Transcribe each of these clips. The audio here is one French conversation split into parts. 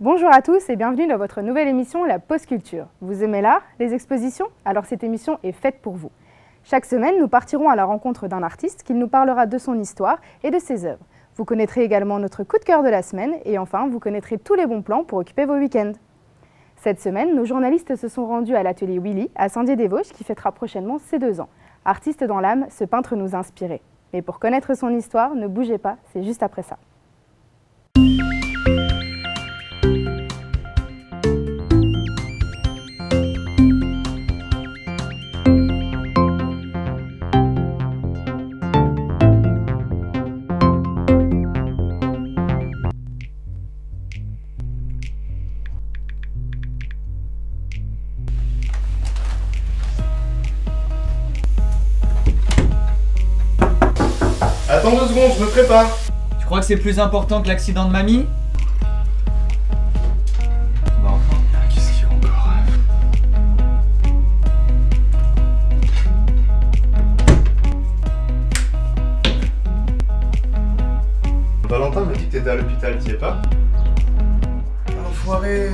Bonjour à tous et bienvenue dans votre nouvelle émission La Pause Culture. Vous aimez l'art, les expositions? Alors cette émission est faite pour vous. Chaque semaine, nous partirons à la rencontre d'un artiste qui nous parlera de son histoire et de ses œuvres. Vous connaîtrez également notre coup de cœur de la semaine et enfin, vous connaîtrez tous les bons plans pour occuper vos week-ends. Cette semaine, nos journalistes se sont rendus à l'atelier Willy à Saint-Dié-des-Vosges qui fêtera prochainement ses 2 ans. Artiste dans l'âme, ce peintre nous inspirait. Mais pour connaître son histoire, ne bougez pas, c'est juste après ça. Attends 2 secondes, je me prépare. Tu crois que c'est plus important que l'accident de mamie? Bon. Qu'est-ce qu'il y a encore? Valentin m'a dit que t'étais à l'hôpital, t'y es pas? Enfoiré.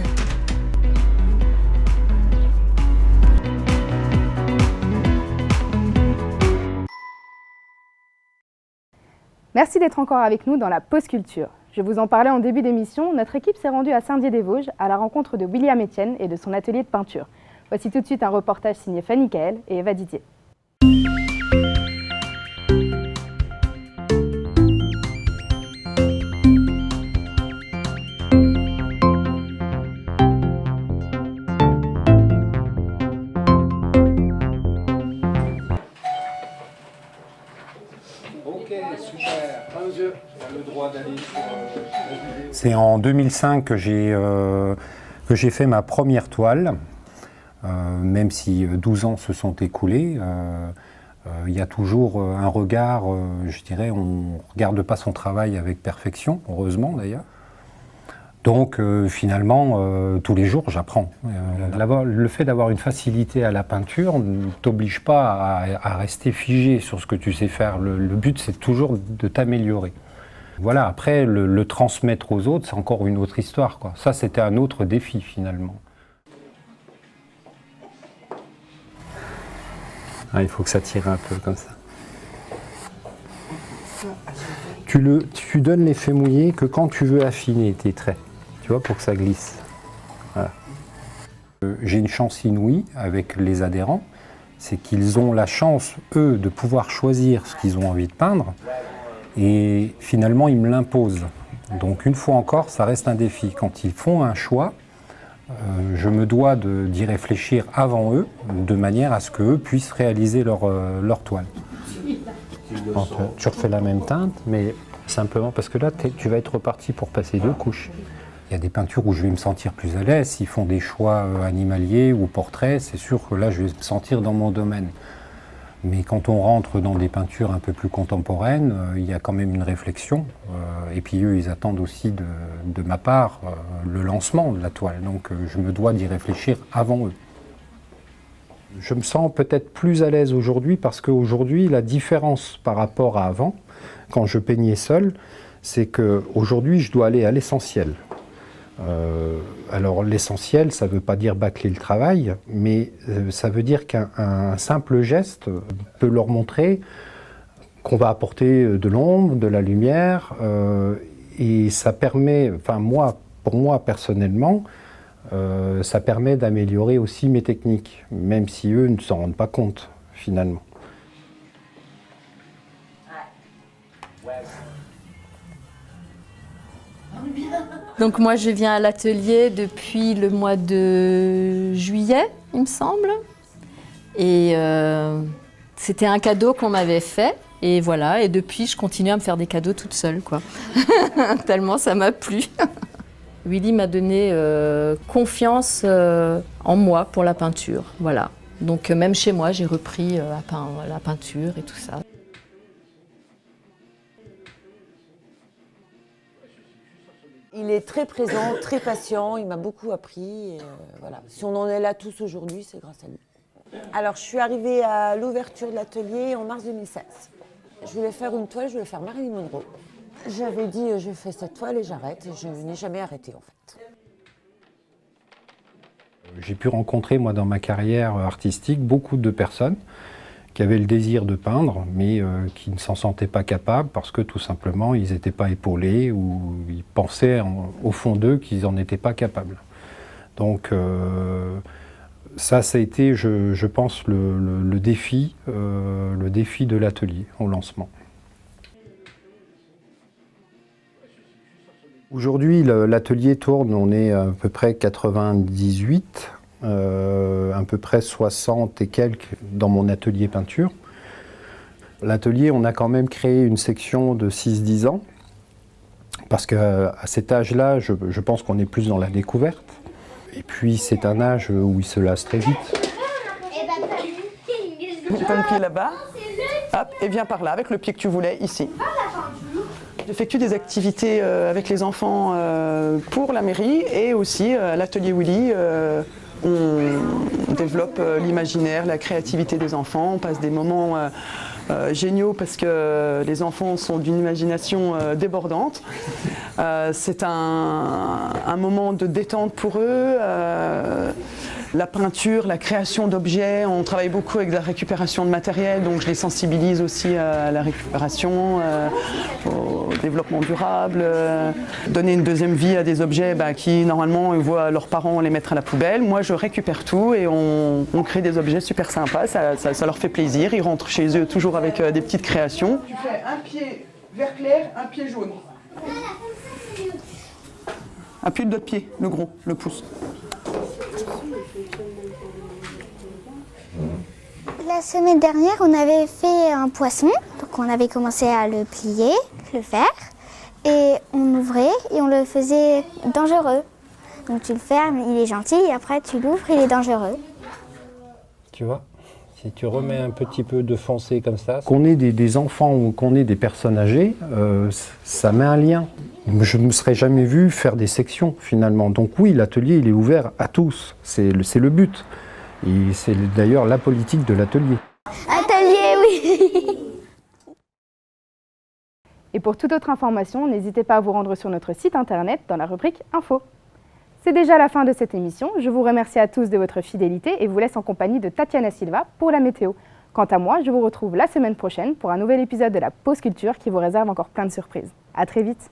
Merci d'être encore avec nous dans la Pause Culture. Je vous en parlais en début d'émission, notre équipe s'est rendue à Saint-Dié-des-Vosges à la rencontre de William Etienne et de son atelier de peinture. Voici tout de suite un reportage signé Fanny Kael et Eva Didier. Ok, super. Monsieur, tu as le droit d'aller sur la vidéo. C'est en 2005 que j'ai fait ma première toile, même si 12 ans se sont écoulés. Il y a toujours un regard, je dirais, on ne regarde pas son travail avec perfection, heureusement d'ailleurs. Donc finalement, tous les jours, j'apprends. Le fait d'avoir une facilité à la peinture ne t'oblige pas à rester figé sur ce que tu sais faire. Le but, c'est toujours de t'améliorer. Voilà, après, le transmettre aux autres, c'est encore une autre histoire, quoi. Ça, c'était un autre défi, finalement. Ah, il faut que ça tire un peu, comme ça. Tu donnes l'effet mouillé que quand tu veux affiner tes traits. Tu vois, pour que ça glisse. Voilà. J'ai une chance inouïe avec les adhérents, c'est qu'ils ont la chance, eux, de pouvoir choisir ce qu'ils ont envie de peindre, et finalement, ils me l'imposent. Donc, une fois encore, ça reste un défi. Quand ils font un choix, je me dois d'y réfléchir avant eux, de manière à ce qu'eux puissent réaliser leur toile. Tu refais la même teinte, mais simplement parce que là, tu vas être reparti pour passer 2 couches. Il y a des peintures où je vais me sentir plus à l'aise. S'ils font des choix animaliers ou portraits, c'est sûr que là, je vais me sentir dans mon domaine. Mais quand on rentre dans des peintures un peu plus contemporaines, il y a quand même une réflexion. Et puis eux, ils attendent aussi de ma part le lancement de la toile. Donc je me dois d'y réfléchir avant eux. Je me sens peut-être plus à l'aise aujourd'hui parce qu'aujourd'hui, la différence par rapport à avant, quand je peignais seul, c'est qu'aujourd'hui, je dois aller à l'essentiel. Alors l'essentiel, ça ne veut pas dire bâcler le travail, mais ça veut dire qu'un simple geste peut leur montrer qu'on va apporter de l'ombre, de la lumière, et ça permet, enfin pour moi personnellement, ça permet d'améliorer aussi mes techniques, même si eux ne s'en rendent pas compte finalement. Donc moi je viens à l'atelier depuis le mois de juillet, il me semble. Et c'était un cadeau qu'on m'avait fait. Et voilà, et depuis je continue à me faire des cadeaux toute seule, quoi. Tellement ça m'a plu. Willy m'a donné confiance en moi pour la peinture, voilà. Donc même chez moi j'ai repris la peinture et tout ça. Il est très présent, très patient, il m'a beaucoup appris. Et voilà. Si on en est là tous aujourd'hui, c'est grâce à lui. Alors, je suis arrivée à l'ouverture de l'atelier en mars 2016. Je voulais faire une toile, je voulais faire Marilyn Monroe. J'avais dit, je fais cette toile et j'arrête. Et je n'ai jamais arrêté, en fait. J'ai pu rencontrer, moi, dans ma carrière artistique, beaucoup de personnes qui avaient le désir de peindre, mais qui ne s'en sentaient pas capables parce que tout simplement, ils n'étaient pas épaulés ou ils pensaient au fond d'eux qu'ils n'en étaient pas capables. Donc ça a été, je pense, le défi de l'atelier au lancement. Aujourd'hui, l'atelier tourne, on est à peu près 98, à peu près 60 et quelques dans mon atelier peinture. L'atelier, on a quand même créé une section de 6-10 ans, parce qu'à cet âge-là, je pense qu'on est plus dans la découverte. Et puis, c'est un âge où il se lasse très vite. Tu peux le pied là-bas, hop, et viens par là, avec le pied que tu voulais, ici. J'effectue des activités avec les enfants pour la mairie et aussi à l'atelier Willy. On développe l'imaginaire, la créativité des enfants, on passe des moments géniaux parce que les enfants sont d'une imagination débordante. C'est un moment de détente pour eux. La peinture, la création d'objets, on travaille beaucoup avec la récupération de matériel, donc je les sensibilise aussi à la récupération, au développement durable, donner une deuxième vie à des objets qui normalement ils voient leurs parents les mettre à la poubelle. Moi je récupère tout et on crée des objets super sympas, ça leur fait plaisir, ils rentrent chez eux toujours avec des petites créations. Tu fais un pied vert clair, un pied jaune. Appuie le doigt de pied, le gros, le pouce. La semaine dernière, on avait fait un poisson, donc on avait commencé à le plier, le faire, et on ouvrait et on le faisait dangereux. Donc tu le fermes, il est gentil, et après tu l'ouvres, il est dangereux. Tu vois, si tu remets un petit peu de foncé comme ça, qu'on ait des enfants ou qu'on ait des personnes âgées, ça met un lien. Je ne me serais jamais vu faire des sections finalement. Donc oui, l'atelier il est ouvert à tous, c'est le but. Et c'est d'ailleurs la politique de l'atelier. Atelier, oui. Et pour toute autre information, n'hésitez pas à vous rendre sur notre site internet dans la rubrique Info. C'est déjà la fin de cette émission. Je vous remercie à tous de votre fidélité et vous laisse en compagnie de Tatiana Silva pour la météo. Quant à moi, je vous retrouve la semaine prochaine pour un nouvel épisode de la Pause Culture qui vous réserve encore plein de surprises. À très vite.